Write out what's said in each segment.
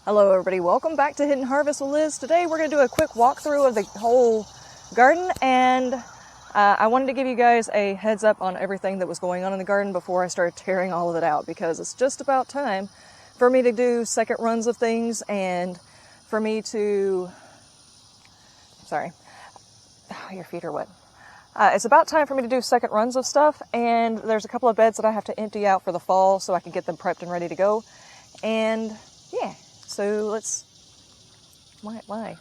Hello everybody, welcome back to Hidden Harvest with Liz. Today we're going to do a quick walkthrough of the whole garden, and I wanted to give you guys a heads up on everything that was going on in the garden before I started tearing all of it out, because it's just about time for me to do second runs of things and for me to... Sorry. Oh, your feet are wet. It's about time for me to do second runs of stuff, and there's a couple of beds that I have to empty out for the fall so I can get them prepped and ready to go. And yeah. So let's, why? What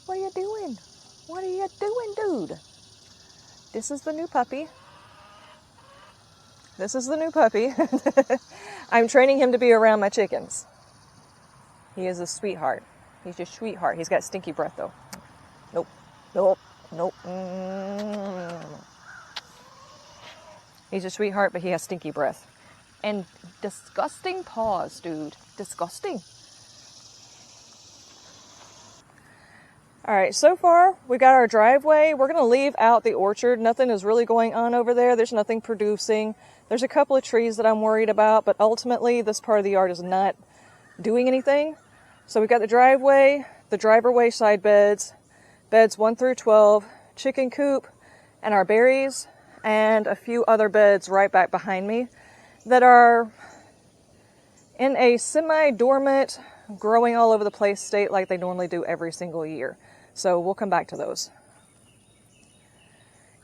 are you doing? What are you doing, dude? This is the new puppy. I'm training him to be around my chickens. He is a sweetheart. He's just a sweetheart. He's got stinky breath though. Nope. He's a sweetheart, but he has stinky breath. And disgusting paws, dude. Disgusting. Alright, so far we got our driveway. We're going to leave out the orchard. Nothing is really going on over there. There's nothing producing. There's a couple of trees that I'm worried about, but ultimately this part of the yard is not doing anything. So we've got the driveway, the driverway side beds 1 through 12, chicken coop, and our berries, and a few other beds right back behind me that are in a semi-dormant, growing all over the place state like they normally do every single year. So we'll come back to those.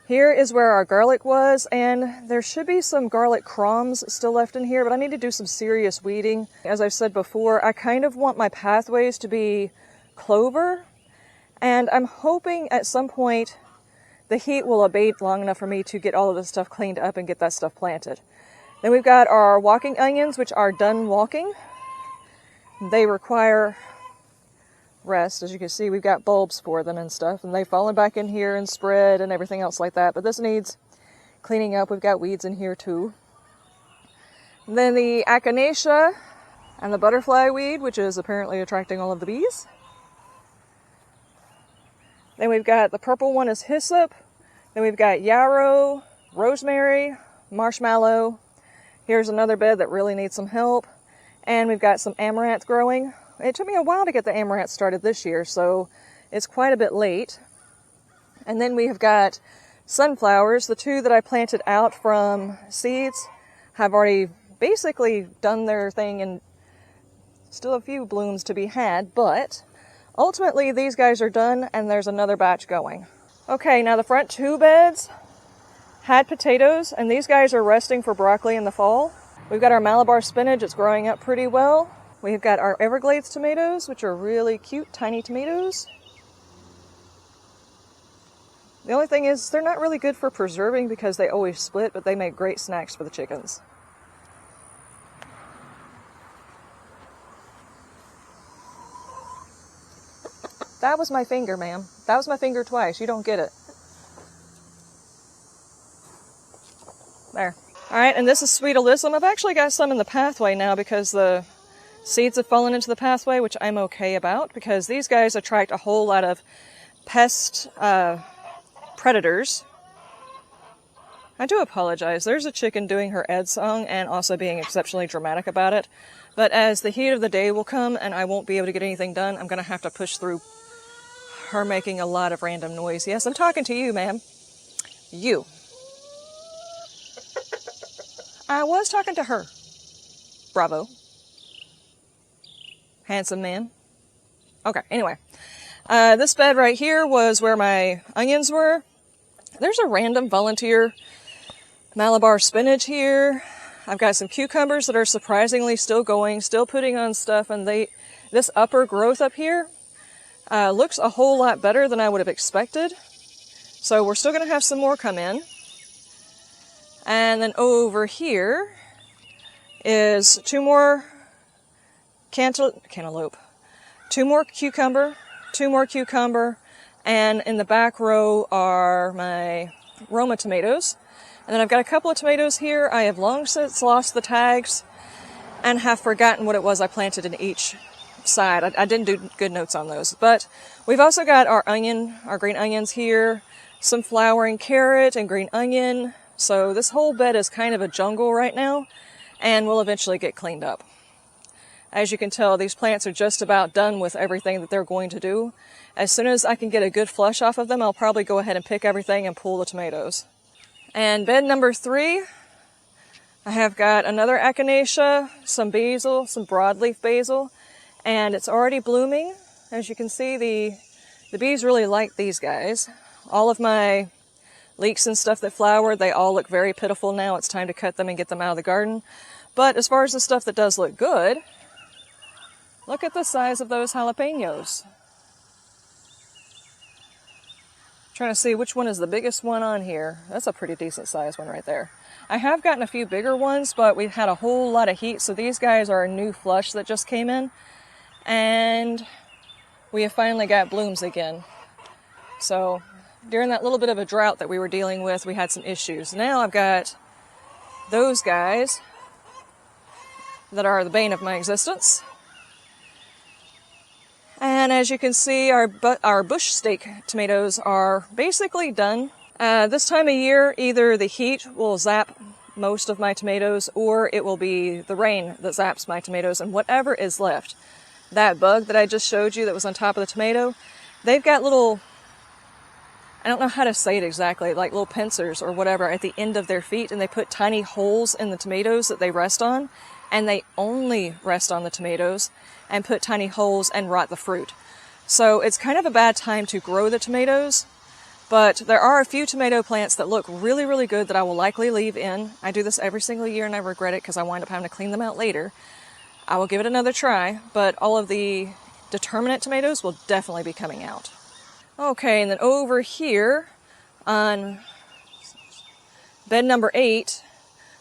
Here is where our garlic was, and there should be some garlic crumbs still left in here, but I need to do some serious weeding. As I've said before, I kind of want my pathways to be clover, and I'm hoping at some point the heat will abate long enough for me to get all of this stuff cleaned up and get that stuff planted. Then we've got our walking onions, which are done walking. They require rest. As you can see, we've got bulbs for them and stuff, and they've fallen back in here and spread and everything else like that. But this needs cleaning up. We've got weeds in here too. And then the echinacea and the butterfly weed, which is apparently attracting all of the bees. Then we've got the purple one is hyssop. Then we've got yarrow, rosemary, marshmallow. Here's another bed that really needs some help. And we've got some amaranth growing. It took me a while to get the amaranth started this year, so it's quite a bit late. And then we have got sunflowers. The two that I planted out from seeds have already basically done their thing, and still a few blooms to be had, but ultimately these guys are done, and there's another batch going. Okay, now the front two beds had potatoes, and these guys are resting for broccoli in the fall. We've got our Malabar spinach. It's growing up pretty well. We've got our Everglades tomatoes, which are really cute, tiny tomatoes. The only thing is they're not really good for preserving because they always split, but they make great snacks for the chickens. That was my finger, ma'am. That was my finger twice. You don't get it. There. Alright, and this is sweet alyssum. I've actually got some in the pathway now because the seeds have fallen into the pathway, which I'm okay about, because these guys attract a whole lot of pest predators. I do apologize. There's a chicken doing her Ed song and also being exceptionally dramatic about it. But as the heat of the day will come and I won't be able to get anything done, I'm going to have to push through her making a lot of random noise. Yes, I'm talking to you, ma'am. You. I was talking to her. Bravo. Handsome man. Okay, anyway. This bed right here was where my onions were. There's a random volunteer Malabar spinach here. I've got some cucumbers that are surprisingly still going, still putting on stuff, and this upper growth up here looks a whole lot better than I would have expected. So we're still going to have some more come in. And then over here is two more cantaloupe, two more cucumber, and in the back row are my Roma tomatoes. And then I've got a couple of tomatoes here. I have long since lost the tags and have forgotten what it was I planted in each side. I didn't do good notes on those. But we've also got our green onions here, some flowering carrot and green onion. So this whole bed is kind of a jungle right now, and will eventually get cleaned up. As you can tell, these plants are just about done with everything that they're going to do. As soon as I can get a good flush off of them, I'll probably go ahead and pick everything and pull the tomatoes. And bed number 3, I have got another echinacea, some basil, some broadleaf basil, and it's already blooming. As you can see, the bees really like these guys. All of my leeks and stuff that flowered, they all look very pitiful now. It's time to cut them and get them out of the garden. But as far as the stuff that does look good, look at the size of those jalapenos. Trying to see which one is the biggest one on here. That's a pretty decent sized one right there. I have gotten a few bigger ones, but we've had a whole lot of heat, so these guys are a new flush that just came in. And we have finally got blooms again. So during that little bit of a drought that we were dealing with, we had some issues. Now I've got those guys that are the bane of my existence. And as you can see, our bush steak tomatoes are basically done. This time of year, either the heat will zap most of my tomatoes, or it will be the rain that zaps my tomatoes, and whatever is left. That bug that I just showed you that was on top of the tomato, they've got little, I don't know how to say it exactly, like little pincers or whatever at the end of their feet, and they put tiny holes in the tomatoes that they rest on, and they only rest on the tomatoes and put tiny holes and rot the fruit. So it's kind of a bad time to grow the tomatoes, but there are a few tomato plants that look really, really good that I will likely leave in. I do this every single year and I regret it because I wind up having to clean them out later. I will give it another try, but all of the determinate tomatoes will definitely be coming out. Okay, and then over here on bed number 8,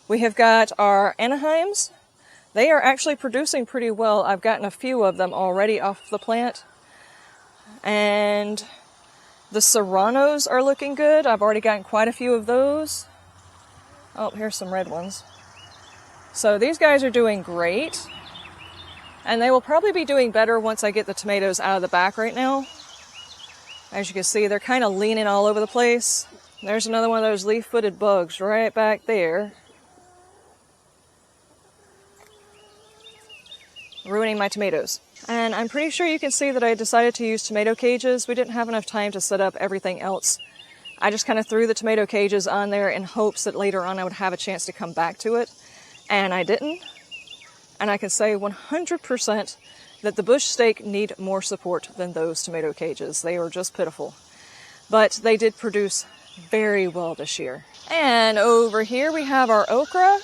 we have got our Anaheims. They are actually producing pretty well. I've gotten a few of them already off the plant. And the Serranos are looking good. I've already gotten quite a few of those. Oh, here's some red ones. So these guys are doing great. And they will probably be doing better once I get the tomatoes out of the back right now. As you can see, they're kind of leaning all over the place. There's another one of those leaf-footed bugs right back there, ruining my tomatoes. And I'm pretty sure you can see that I decided to use tomato cages. We didn't have enough time to set up everything else. I just kind of threw the tomato cages on there in hopes that later on I would have a chance to come back to it. And I didn't. And I can say 100% that the bush steak need more support than those tomato cages. They were just pitiful. But they did produce very well this year. And over here we have our okra.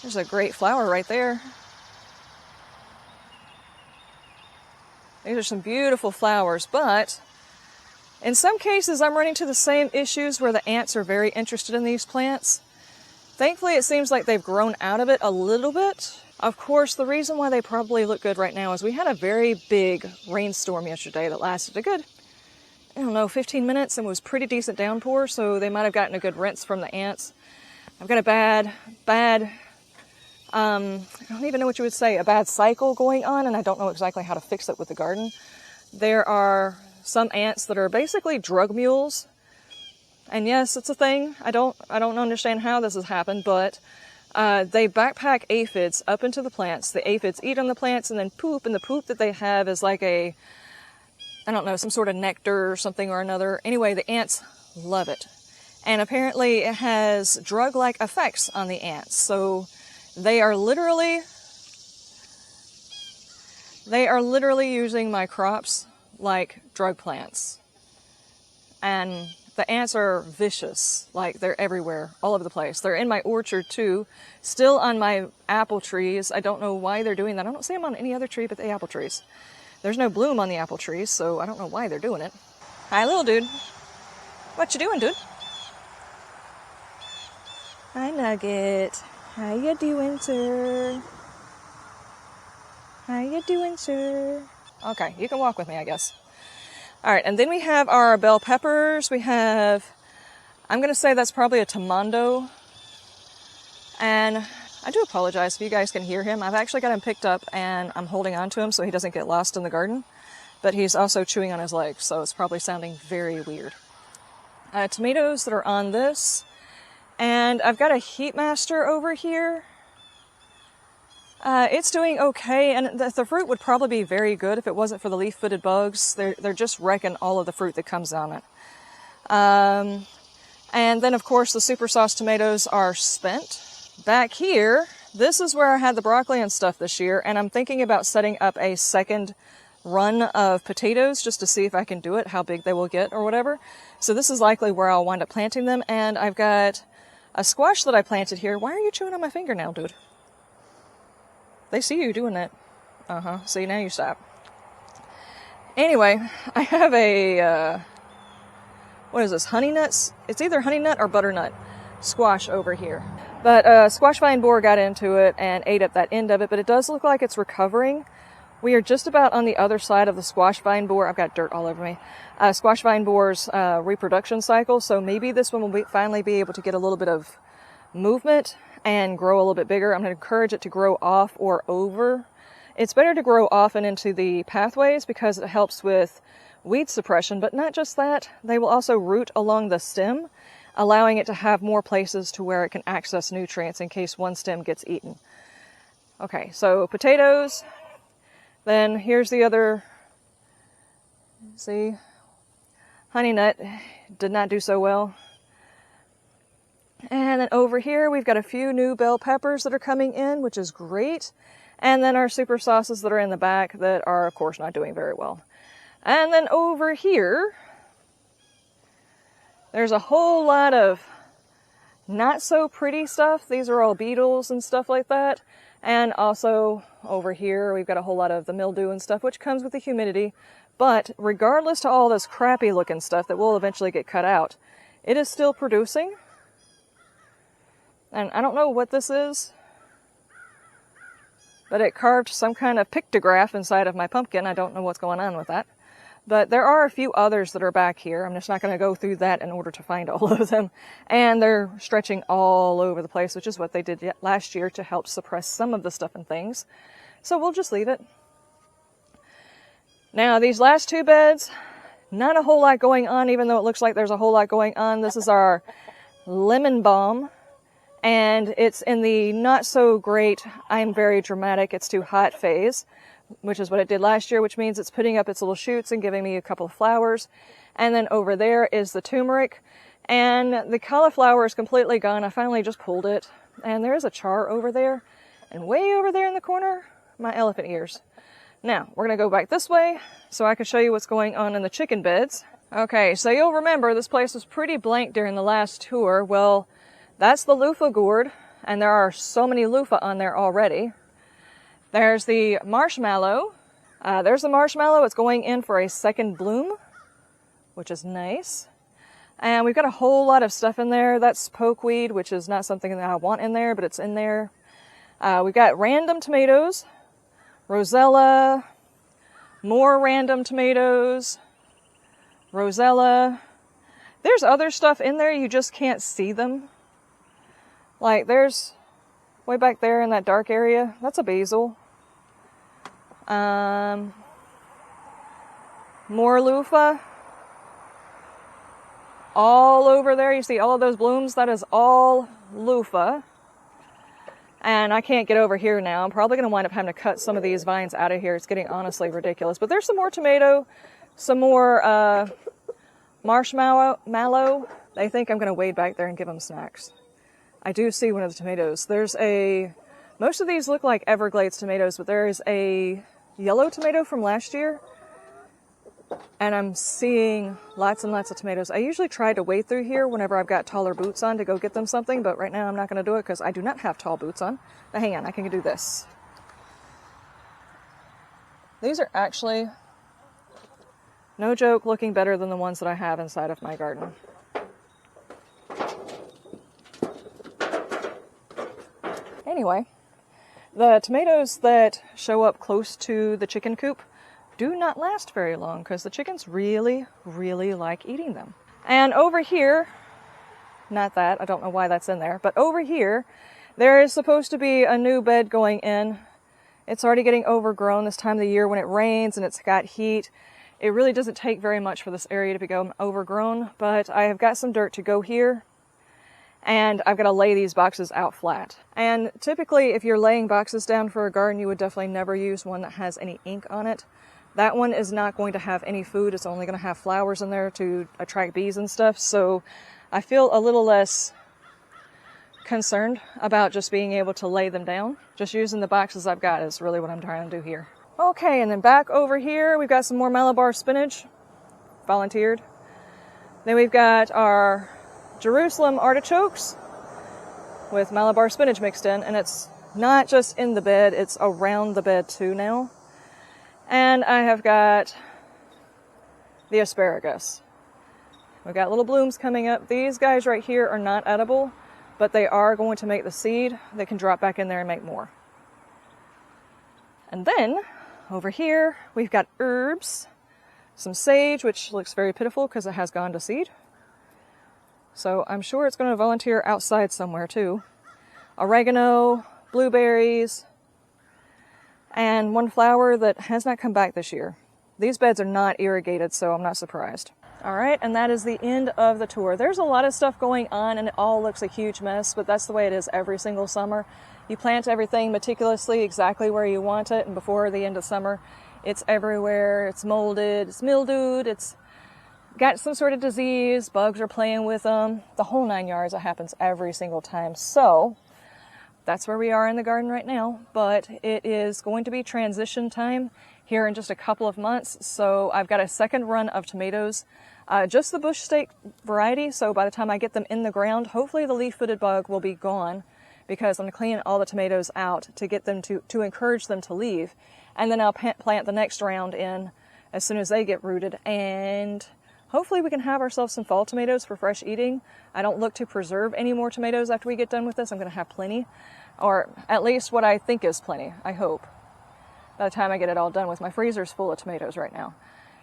There's a great flower right there. These are some beautiful flowers, but in some cases I'm running into the same issues where the ants are very interested in these plants. Thankfully, it seems like they've grown out of it a little bit. Of course, the reason why they probably look good right now is we had a very big rainstorm yesterday that lasted a good, 15 minutes and was pretty decent downpour, so they might have gotten a good rinse from the ants. I've got a bad, I don't even know what you would say, a bad cycle going on, and I don't know exactly how to fix it with the garden. There are some ants that are basically drug mules. And yes, it's a thing. I don't understand how this has happened, but they backpack aphids up into the plants. The aphids eat on the plants and then poop, and the poop that they have is like some sort of nectar or something or another. Anyway, the ants love it. And apparently it has drug-like effects on the ants. So they are literally using my crops like drug plants. And the ants are vicious, like they're everywhere, all over the place. They're in my orchard too, still on my apple trees. I don't know why they're doing that. I don't see them on any other tree but the apple trees. There's no bloom on the apple trees, so I don't know why they're doing it. Hi, little dude. What you doing, dude? Hi, Nugget. How you doing, sir? How you doing, sir? Okay, you can walk with me, I guess. All right, and then we have our bell peppers. We have, I'm going to say that's probably a tamando. And I do apologize if you guys can hear him. I've actually got him picked up and I'm holding on to him so he doesn't get lost in the garden. But he's also chewing on his legs, so it's probably sounding very weird. Tomatoes that are on this. And I've got a heat master over here. It's doing okay, and the fruit would probably be very good if it wasn't for the leaf-footed bugs. They're just wrecking all of the fruit that comes on it. And then, of course, the super sauce tomatoes are spent. Back here, this is where I had the broccoli and stuff this year, and I'm thinking about setting up a second run of potatoes just to see if I can do it, how big they will get or whatever. So this is likely where I'll wind up planting them, and I've got a squash that I planted here. Why are you chewing on my fingernail, dude? They see you doing that. See, now you stop. Anyway, I have a, what is this, honey nuts? It's either honey nut or butternut squash over here. But squash vine borer got into it and ate up that end of it, but it does look like it's recovering. We are just about on the other side of the squash vine borer. I've got dirt all over me. Squash vine borer's reproduction cycle, so maybe this one will finally be able to get a little bit of movement and grow a little bit bigger. I'm going to encourage it to grow off or over. It's better to grow off and into the pathways because it helps with weed suppression, but not just that. They will also root along the stem, allowing it to have more places to where it can access nutrients in case one stem gets eaten. Okay, so potatoes. Then here's the other, see, honey nut did not do so well. And then over here, we've got a few new bell peppers that are coming in, which is great. And then our super sauces that are in the back that are, of course, not doing very well. And then over here, there's a whole lot of not so pretty stuff. These are all beetles and stuff like that. And also over here, we've got a whole lot of the mildew and stuff, which comes with the humidity. But regardless to all this crappy looking stuff that will eventually get cut out, it is still producing. And I don't know what this is, but it carved some kind of pictograph inside of my pumpkin. I don't know what's going on with that. But there are a few others that are back here. I'm just not going to go through that in order to find all of them. And they're stretching all over the place, which is what they did last year to help suppress some of the stuff and things. So we'll just leave it. Now, these last two beds, not a whole lot going on, even though it looks like there's a whole lot going on. This is our lemon balm. And it's in the not so great, I'm very dramatic, it's too hot phase, which is what it did last year, which means it's putting up its little shoots and giving me a couple of flowers. And then over there is the turmeric, and the cauliflower is completely gone. I finally just pulled it, and there's a char over there, and way over there in the corner, my elephant ears. Now, we're going to go back this way so I can show you what's going on in the chicken beds. Okay, so you'll remember this place was pretty blank during the last tour. Well, that's the loofah gourd, and there are so many loofah on there already. There's the marshmallow. There's the marshmallow. It's going in for a second bloom, which is nice. And we've got a whole lot of stuff in there. That's pokeweed, which is not something that I want in there, but it's in there. We've got random tomatoes, rosella, more random tomatoes, rosella. There's other stuff in there, you just can't see them. Like, there's, way back there in that dark area, that's a basil. More loofah. All over there, you see all of those blooms? That is all loofah. And I can't get over here now. I'm probably going to wind up having to cut some of these vines out of here. It's getting honestly ridiculous. But there's some more tomato, some more marshmallow. They think I'm going to wade back there and give them snacks. I do see one of the tomatoes. Most of these look like Everglades tomatoes, but there is a yellow tomato from last year. And I'm seeing lots and lots of tomatoes. I usually try to wade through here whenever I've got taller boots on to go get them something, but right now I'm not going to do it because I do not have tall boots on. But hang on, I can do this. These are actually, no joke, looking better than the ones that I have inside of my garden. Anyway, the tomatoes that show up close to the chicken coop do not last very long because the chickens really, really like eating them. And over here, not that, I don't know why that's in there, but over here, there is supposed to be a new bed going in. It's already getting overgrown this time of the year when it rains and it's got heat. It really doesn't take very much for this area to become overgrown, but I have got some dirt to go here. and I've got to lay these boxes out flat. And typically, if you're laying boxes down for a garden, you would definitely never use one that has any ink on it. That one is not going to have any food. It's only going to have flowers in there to attract bees and stuff. So I feel a little less concerned about just being able to lay them down. Just using the boxes I've got is really what I'm trying to do here. Okay, and then back over here, we've got some more Malabar spinach, volunteered. Then we've got our Jerusalem artichokes with Malabar spinach mixed in, and it's not just in the bed, it's around the bed too now. And I have got the asparagus. We've got little blooms coming up. These guys right here are not edible, but they are going to make the seed. They can drop back in there and make more. And then over here, we've got herbs, some sage, which looks very pitiful because it has gone to seed. So I'm sure it's going to volunteer outside somewhere too. Oregano, blueberries, and one flower that has not come back this year. These beds are not irrigated, so I'm not surprised. All right, and that is the end of the tour. There's a lot of stuff going on and it all looks a huge mess, but that's the way it is every single summer. You plant everything meticulously exactly where you want it, and before the end of summer, it's everywhere. It's molded, it's mildewed, it's got some sort of disease, bugs are playing with them. The whole 9 yards. It happens every single time. So that's where we are in the garden right now, but it is going to be transition time here in just a couple of months. So I've got a second run of tomatoes, just the bush steak variety. So by the time I get them in the ground, hopefully the leaf-footed bug will be gone, because I'm cleaning all the tomatoes out to get them to encourage them to leave. And then I'll plant the next round in as soon as they get rooted, and hopefully we can have ourselves some fall tomatoes for fresh eating. I don't look to preserve any more tomatoes after we get done with this. I'm going to have plenty, or at least what I think is plenty, I hope, by the time I get it all done with. My freezer's full of tomatoes right now.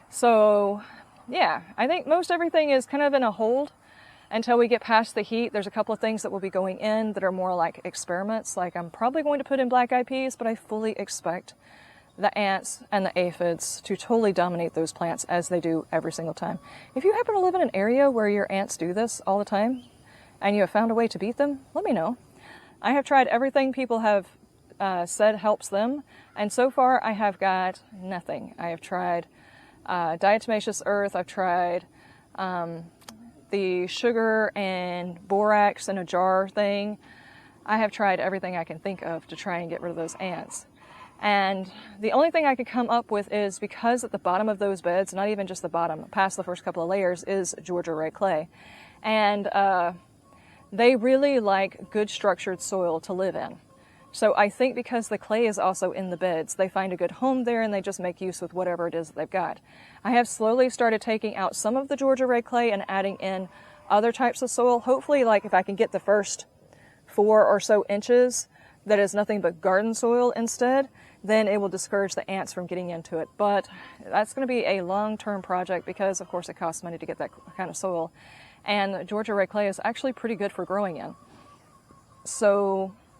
So yeah, I think most everything is kind of in a hold until we get past the heat. There's a couple of things that will be going in that are more like experiments. Like I'm probably going to put in black-eyed peas, but I fully expect the ants and the aphids to totally dominate those plants as they do every single time. If you happen to live in an area where your ants do this all the time and you have found a way to beat them, let me know. I have tried everything people have said helps them, and so far I have got nothing. I have tried diatomaceous earth, I've tried the sugar and borax in a jar thing. I have tried everything I can think of to try and get rid of those ants. And the only thing I could come up with is, because at the bottom of those beds, not even just the bottom, past the first couple of layers, is Georgia red clay. And they really like good structured soil to live in. So I think because the clay is also in the beds, they find a good home there and they just make use with whatever it is that they've got. I have slowly started taking out some of the Georgia red clay and adding in other types of soil. Hopefully, like if I can get the first 4 or so inches that is nothing but garden soil instead, then it will discourage the ants from getting into it. But that's going to be a long-term project because, of course, it costs money to get that kind of soil. And Georgia red clay is actually pretty good for growing in. So